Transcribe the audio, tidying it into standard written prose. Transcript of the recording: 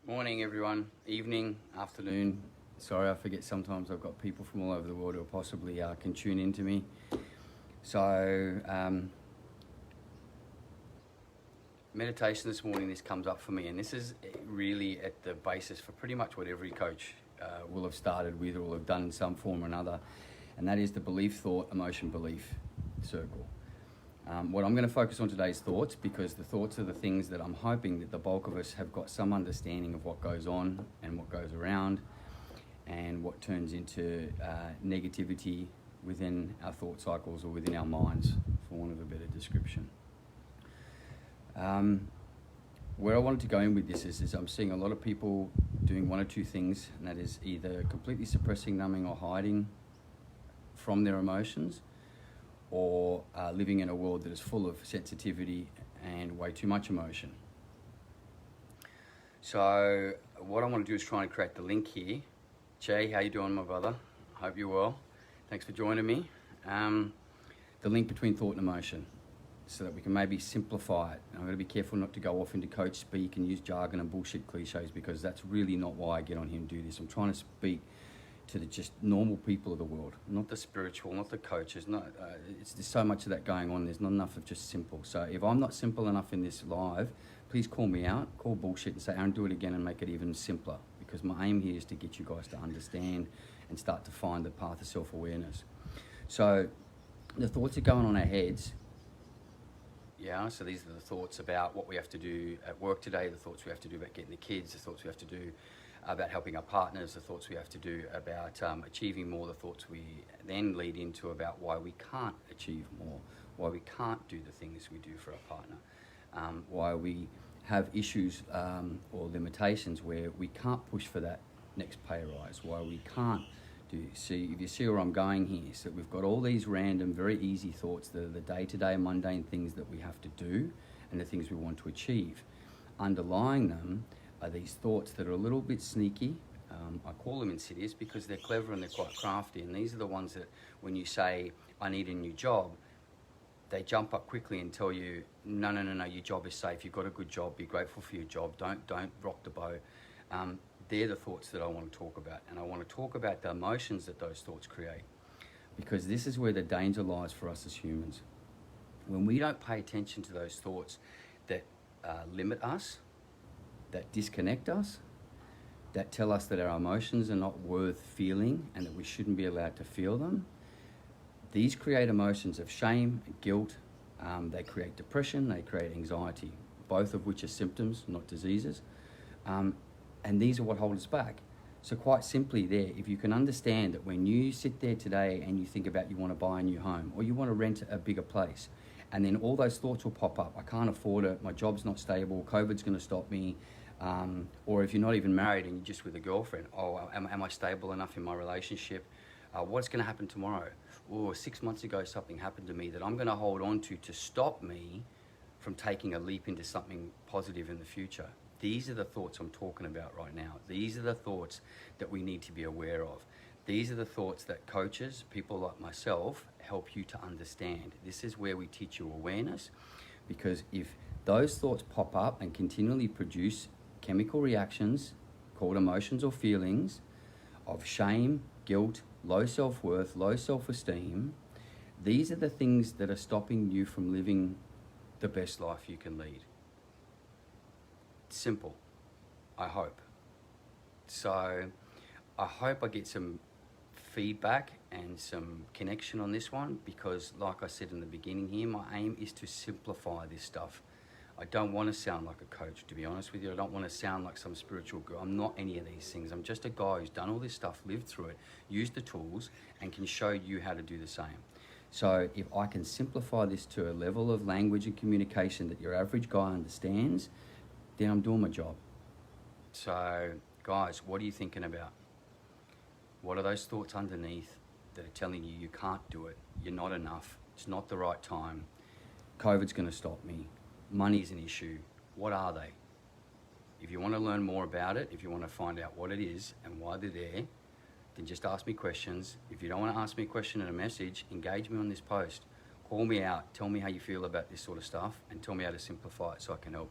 Morning everyone, evening, afternoon. Sorry, I forget sometimes I've got people from all over the world who possibly can tune into me. So, meditation this morning, this comes up for me, and this is really at the basis for pretty much what every coach will have started with or will have done in some form or another, and that is the belief, thought, emotion, belief circle. What I'm going to focus on today is thoughts, because the thoughts are the things that I'm hoping that the bulk of us have got some understanding of what goes on and what goes around and what turns into negativity within our thought cycles or within our minds, for want of a better description. Where I wanted to go in with this is I'm seeing a lot of people doing one or two things, and that is either completely suppressing, numbing or hiding from their emotions, or living in a world that is full of sensitivity and way too much emotion. So what I want to do is try and create the link here. Jay, how you doing, my brother? Hope you're well. Thanks for joining me. The link between thought and emotion, so that we can maybe simplify it. I'm going to be careful not to go off into coach speak and use jargon and bullshit cliches, because that's really not why I get on here and do this. I'm trying to speak to the just normal people of the world, not the spiritual, not the coaches. There's so much of that going on. There's not enough of just simple. So if I'm not simple enough in this live, please call me out, call bullshit and say, Aaron, do it again and make it even simpler. Because my aim here is to get you guys to understand and start to find the path of self-awareness. So the thoughts are going on our heads. Yeah, so these are the thoughts about what we have to do at work today, the thoughts we have to do about getting the kids, the thoughts we have to do about helping our partners, the thoughts we have to do about achieving more, the thoughts we then lead into about why we can't achieve more, why we can't do the things we do for our partner, why we have issues or limitations where we can't push for that next pay rise, why we can't do. See, if you see where I'm going here, so we've got all these random, very easy thoughts that are the day-to-day mundane things that we have to do and the things we want to achieve. Underlying them are these thoughts that are a little bit sneaky. I call them insidious because they're clever and they're quite crafty, and these are the ones that when you say, I need a new job, they jump up quickly and tell you, no, your job is safe, you've got a good job, be grateful for your job, don't rock the boat. They're the thoughts that I want to talk about, and I want to talk about the emotions that those thoughts create, because this is where the danger lies for us as humans. When we don't pay attention to those thoughts that limit us, that disconnect us, that tell us that our emotions are not worth feeling and that we shouldn't be allowed to feel them. These create emotions of shame, guilt, they create depression, they create anxiety, both of which are symptoms, not diseases. And these are what hold us back. So quite simply there, if you can understand that when you sit there today and you think about you want to buy a new home or you want to rent a bigger place, and then all those thoughts will pop up. I can't afford it, my job's not stable, COVID's going to stop me. Or if you're not even married and you're just with a girlfriend, am I stable enough in my relationship? What's going to happen tomorrow? Or 6 months ago something happened to me that I'm going to hold on to stop me from taking a leap into something positive in the future. These are the thoughts I'm talking about right now. These are the thoughts that we need to be aware of. These are the thoughts that coaches, people like myself, help you to understand. This is where we teach you awareness, because if those thoughts pop up and continually produce chemical reactions called emotions or feelings of shame, guilt, low self-worth, low self-esteem, these are the things that are stopping you from living the best life you can lead. Simple, I hope. So I hope I get some feedback and some connection on this one, because like I said in the beginning here, my aim is to simplify this stuff. I don't want to sound like a coach, to be honest with you. I don't want to sound like some spiritual guru. I'm not any of these things. I'm just a guy who's done all this stuff, lived through it, used the tools, and can show you how to do the same. So if I can simplify this to a level of language and communication that your average guy understands, then I'm doing my job. So guys, what are you thinking about? What are those thoughts underneath that are telling you you can't do it, you're not enough, it's not the right time, COVID's going to stop me, money's an issue? What are they? If you want to learn more about it, if you want to find out what it is and why they're there, then just ask me questions. If you don't want to ask me a question in a message, engage me on this post. Call me out, tell me how you feel about this sort of stuff, and tell me how to simplify it so I can help.